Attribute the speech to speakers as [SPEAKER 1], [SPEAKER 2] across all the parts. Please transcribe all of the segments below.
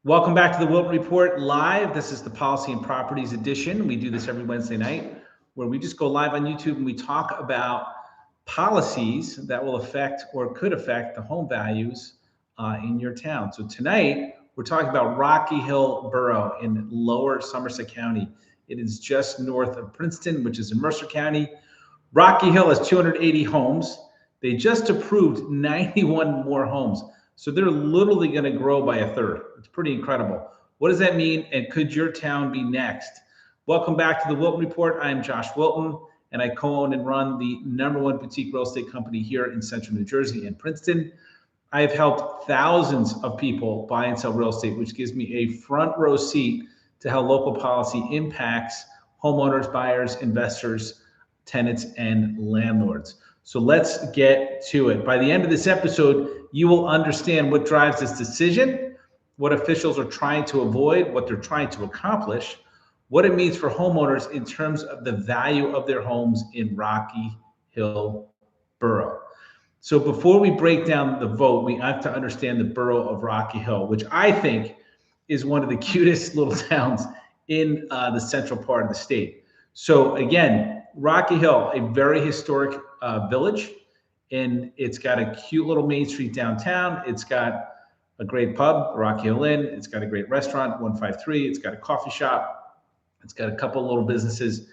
[SPEAKER 1] Welcome back to the Wilton Report Live. This is the Policy and Properties edition. We do this every Wednesday night where we just go live on YouTube and we talk about policies that will affect or could affect the home values in your town. So tonight, we're talking about Rocky Hill Borough in lower Somerset County. It is just north of Princeton, which is in Mercer County. Rocky Hill has 280 homes. They just approved 91 more homes. So they're literally going to grow by a third. It's pretty incredible. What does that mean? And could your town be next? Welcome back to the Wilton Report. I'm Josh Wilton, and I co-own and run the #1 boutique real estate company here in central New Jersey and Princeton. I have helped thousands of people buy and sell real estate, which gives me a front row seat to how local policy impacts homeowners, buyers, investors, tenants, and landlords. So let's get to it. By the end of this episode, you will understand what drives this decision, what officials are trying to avoid, what they're trying to accomplish, what it means for homeowners in terms of the value of their homes in Rocky Hill Borough. So before we break down the vote, we have to understand the borough of Rocky Hill, which I think is one of the cutest little towns in the central part of the state. So again, Rocky Hill, a very historic village, and it's got a cute little main street downtown. It's got a great pub, Rocky Hill Inn. It's got a great restaurant, 153. It's got a coffee shop. It's got a couple little businesses.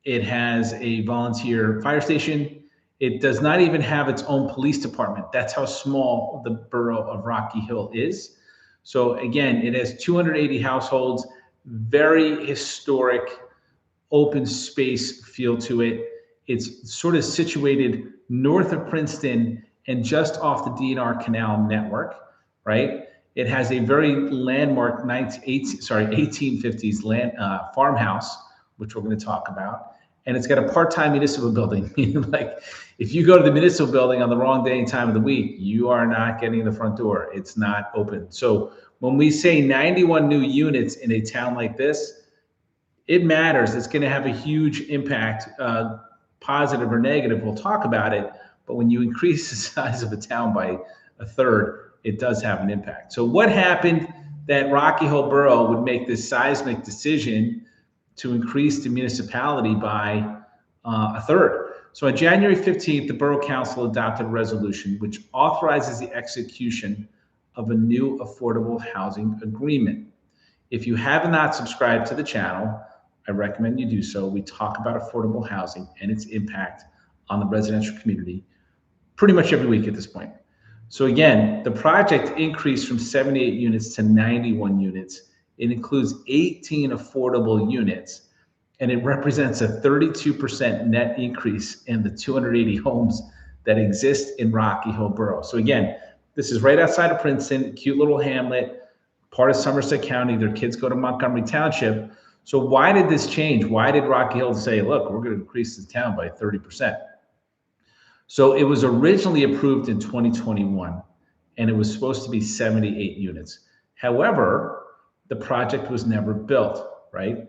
[SPEAKER 1] It has a volunteer fire station. It does not even have its own police department. That's how small the borough of Rocky Hill is. So again, it has 280 households, very historic, open space feel to it. It's sort of situated north of Princeton and just off the DNR Canal network, right? It has a very landmark 1850s farmhouse, which we're going to talk about. And it's got a part-time municipal building, meaning like if you go to the municipal building on the wrong day and time of the week, you are not getting the front door. It's not open. So when we say 91 new units in a town like this, it matters. It's going to have a huge impact, positive or negative. We'll talk about it. But when you increase the size of a town by a third, it does have an impact. So what happened that Rocky Hill Borough would make this seismic decision to increase the municipality by a third? So on January 15th, the Borough Council adopted a resolution which authorizes the execution of a new affordable housing agreement. If you have not subscribed to the channel, I recommend you do so. We talk about affordable housing and its impact on the residential community pretty much every week at this point. So again, the project increased from 78 units to 91 units. It includes 18 affordable units, and it represents a 32% net increase in the 280 homes that exist in Rocky Hill Borough. So again, this is right outside of Princeton, cute little hamlet, part of Somerset County. Their kids go to Montgomery Township. So why did this change? Why did Rocky Hill say, look, we're going to increase the town by 30%? So it was originally approved in 2021, and it was supposed to be 78 units. However, the project was never built, right?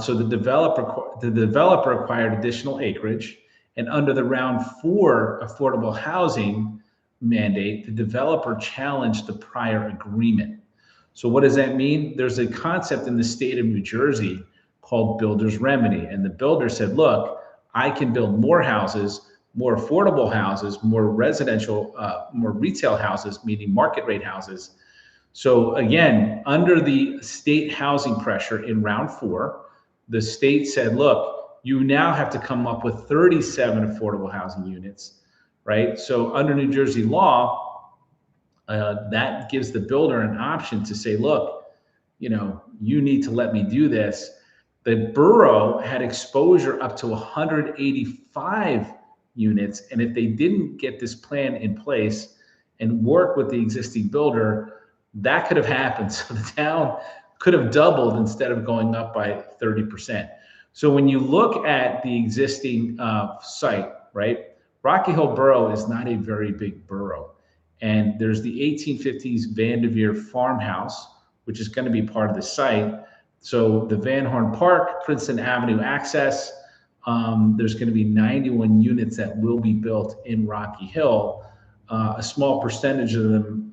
[SPEAKER 1] So the developer acquired additional acreage, and under the round 4 affordable housing mandate, the developer challenged the prior agreement. So what does that mean? There's a concept in the state of New Jersey called builder's remedy. And the builder said, look, I can build more houses, more affordable houses, more residential, more retail houses, meaning market rate houses. So again, under the state housing pressure in round 4, the state said, look, you now have to come up with 37 affordable housing units, right? So under New Jersey law, that gives the builder an option to say, look, you need to let me do this. The borough had exposure up to 185 units. And if they didn't get this plan in place and work with the existing builder, that could have happened. So the town could have doubled instead of going up by 30%. So when you look at the existing site, right, Rocky Hill Borough is not a very big borough. And there's the 1850s Vanderveer farmhouse, which is going to be part of the site. So the Van Horn Park, Princeton Avenue access, there's going to be 91 units that will be built in Rocky Hill. A small percentage of them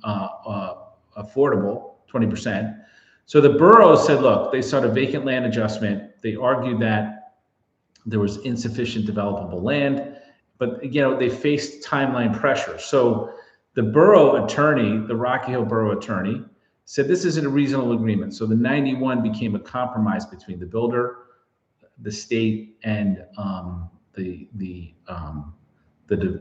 [SPEAKER 1] affordable, 20%. So the borough said, look, they sought a vacant land adjustment. They argued that there was insufficient developable land, but they faced timeline pressure. So the borough attorney, the Rocky Hill borough attorney, said this isn't a reasonable agreement. So the 91 became a compromise between the builder, the state, and the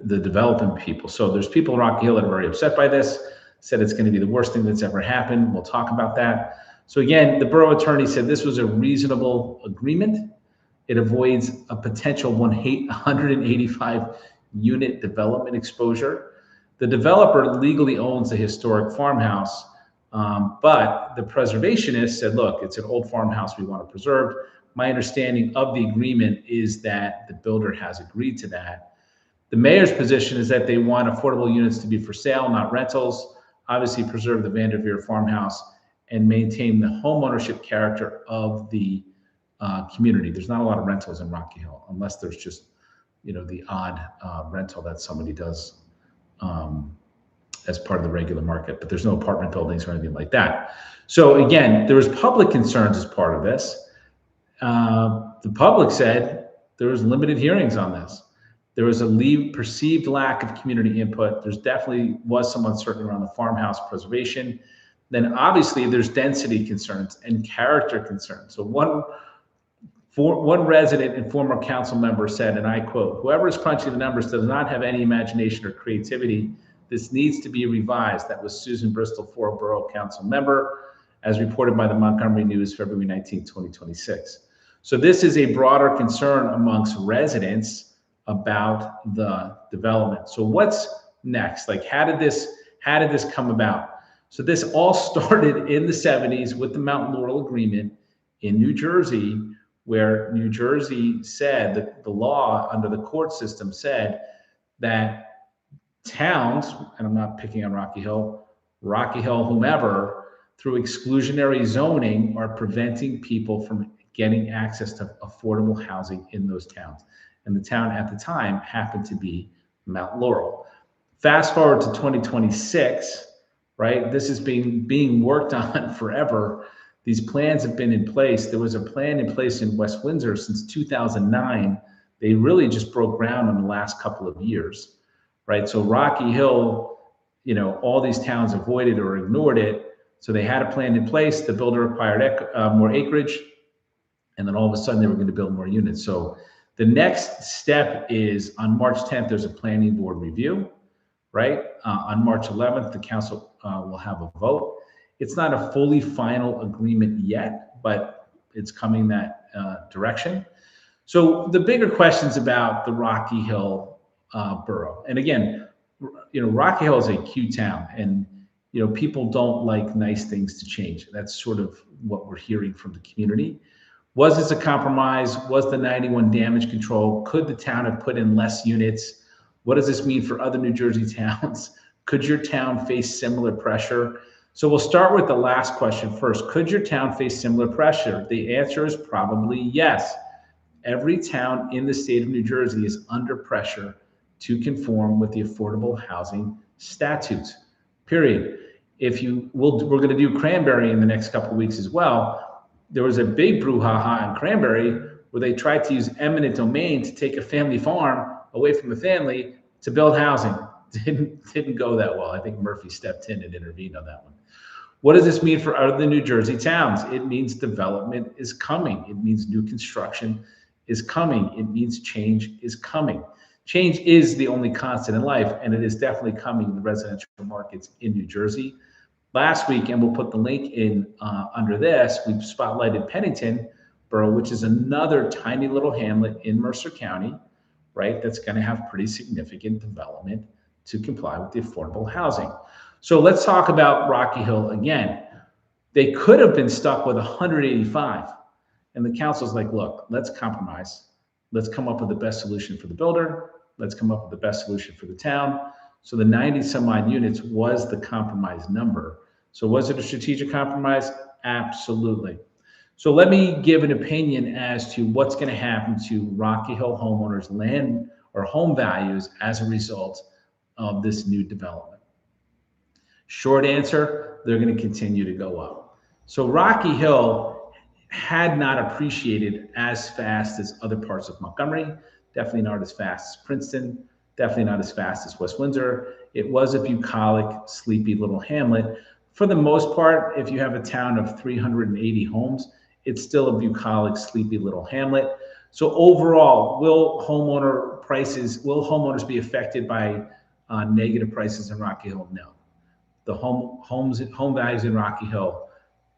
[SPEAKER 1] development people. So there's people in Rocky Hill that are very upset by this, said it's going to be the worst thing that's ever happened. We'll talk about that. So again, the borough attorney said this was a reasonable agreement. It avoids a potential 185 unit development exposure. The developer legally owns the historic farmhouse, but the preservationist said, look, it's an old farmhouse we want to preserve. My understanding of the agreement is that the builder has agreed to that. The mayor's position is that they want affordable units to be for sale, not rentals, obviously preserve the Vanderveer farmhouse and maintain the homeownership character of the community. There's not a lot of rentals in Rocky Hill, unless there's just, the odd rental that somebody does as part of the regular market, but there's no apartment buildings or anything like that. So again, there was public concerns as part of this. The public said there was limited hearings on this. There was a perceived lack of community input. There's definitely was some uncertainty around the farmhouse preservation. Then obviously there's density concerns and character concerns. So one resident and former council member said, and I quote, "Whoever is crunching the numbers does not have any imagination or creativity. This needs to be revised." That was Susan Bristol, 4 borough council member, as reported by the Montgomery News, February 19, 2026. So this is a broader concern amongst residents about the development. So what's next? Like, how did this come about? So this all started in the 70s with the Mount Laurel Agreement in New Jersey, where New Jersey said that the law under the court system said that towns, and I'm not picking on Rocky Hill, whomever, through exclusionary zoning are preventing people from getting access to affordable housing in those towns. And the town at the time happened to be Mount Laurel. Fast forward to 2026, right? This is being worked on forever. These plans have been in place. There was a plan in place in West Windsor since 2009. They really just broke ground in the last couple of years, right? So Rocky Hill, all these towns avoided or ignored it. So they had a plan in place. The builder acquired more acreage, and then all of a sudden they were going to build more units. So the next step is on March 10th, there's a planning board review, right? On March 11th, the council will have a vote. It's not a fully final agreement yet, but it's coming that direction. So the bigger questions about the Rocky Hill borough, and again, Rocky Hill is a cute town, and people don't like nice things to change. That's sort of what we're hearing from the community. Was this a compromise? Was the 91 damage control? Could the town have put in less units? What does this mean for other New Jersey towns? Could your town face similar pressure? So we'll start with the last question first. Could your town face similar pressure? The answer is probably yes. Every town in the state of New Jersey is under pressure to conform with the affordable housing statutes, period. We're going to do Cranberry in the next couple of weeks as well. There was a big brouhaha in Cranberry where they tried to use eminent domain to take a family farm away from the family to build housing. Didn't go that well. I think Murphy stepped in and intervened on that one. What does this mean for other New Jersey towns? It means development is coming. It means new construction is coming. It means change is coming. Change is the only constant in life, and it is definitely coming in the residential markets in New Jersey. Last week, and we'll put the link in under this, we've spotlighted Pennington Borough, which is another tiny little hamlet in Mercer County, right? That's going to have pretty significant development to comply with the affordable housing. So let's talk about Rocky Hill again. They could have been stuck with 185. And the council's like, look, let's compromise. Let's come up with the best solution for the builder. Let's come up with the best solution for the town. So the 90 some odd units was the compromise number. So was it a strategic compromise? Absolutely. So let me give an opinion as to what's going to happen to Rocky Hill homeowners' land or home values as a result of this new development. Short answer, they're going to continue to go up. So Rocky Hill had not appreciated as fast as other parts of Montgomery, definitely not as fast as Princeton, definitely not as fast as West Windsor. It was a bucolic, sleepy little hamlet. For the most part, if you have a town of 380 homes, it's still a bucolic, sleepy little hamlet. So overall, will homeowners be affected by negative prices in Rocky Hill? No. The home values in Rocky Hill,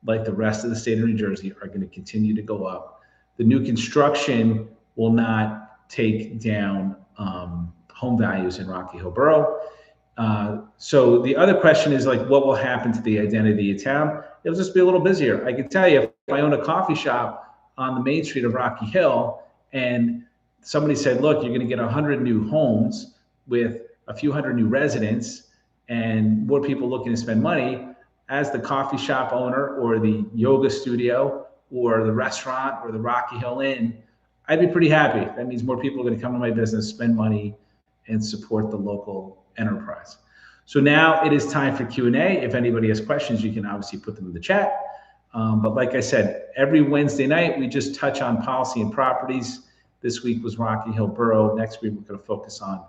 [SPEAKER 1] like the rest of the state of New Jersey, are going to continue to go up. The new construction will not take down home values in Rocky Hill Borough. So the other question is like, what will happen to the identity of town? It'll just be a little busier. I can tell you, if I own a coffee shop on the main street of Rocky Hill and somebody said, look, you're going to get 100 new homes with a few hundred new residents and more people looking to spend money, as the coffee shop owner or the yoga studio or the restaurant or the Rocky Hill Inn, I'd be pretty happy. That means more people are going to come to my business, spend money, and support the local enterprise. So now it is time for Q&A. If anybody has questions, you can obviously put them in the chat. But like I said, every Wednesday night, we just touch on policy and properties. This week was Rocky Hill Borough. Next week, we're going to focus on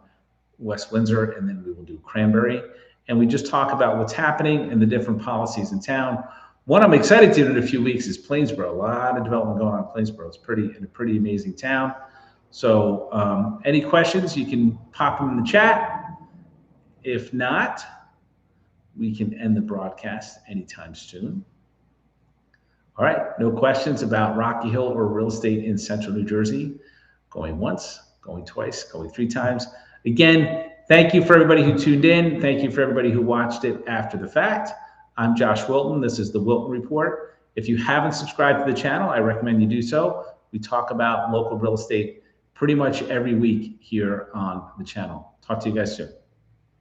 [SPEAKER 1] West Windsor, and then we will do Cranberry. And we just talk about what's happening and the different policies in town. One I'm excited to do in a few weeks is Plainsboro. A lot of development going on in Plainsboro. It's a pretty amazing town. So any questions, you can pop them in the chat. If not, we can end the broadcast anytime soon. All right, no questions about Rocky Hill or real estate in central New Jersey. Going once, going twice, going 3 times. Again, thank you for everybody who tuned in. Thank you for everybody who watched it after the fact. I'm Josh Wilton. This is the Wilton Report. If you haven't subscribed to the channel, I recommend you do so. We talk about local real estate pretty much every week here on the channel. Talk to you guys soon.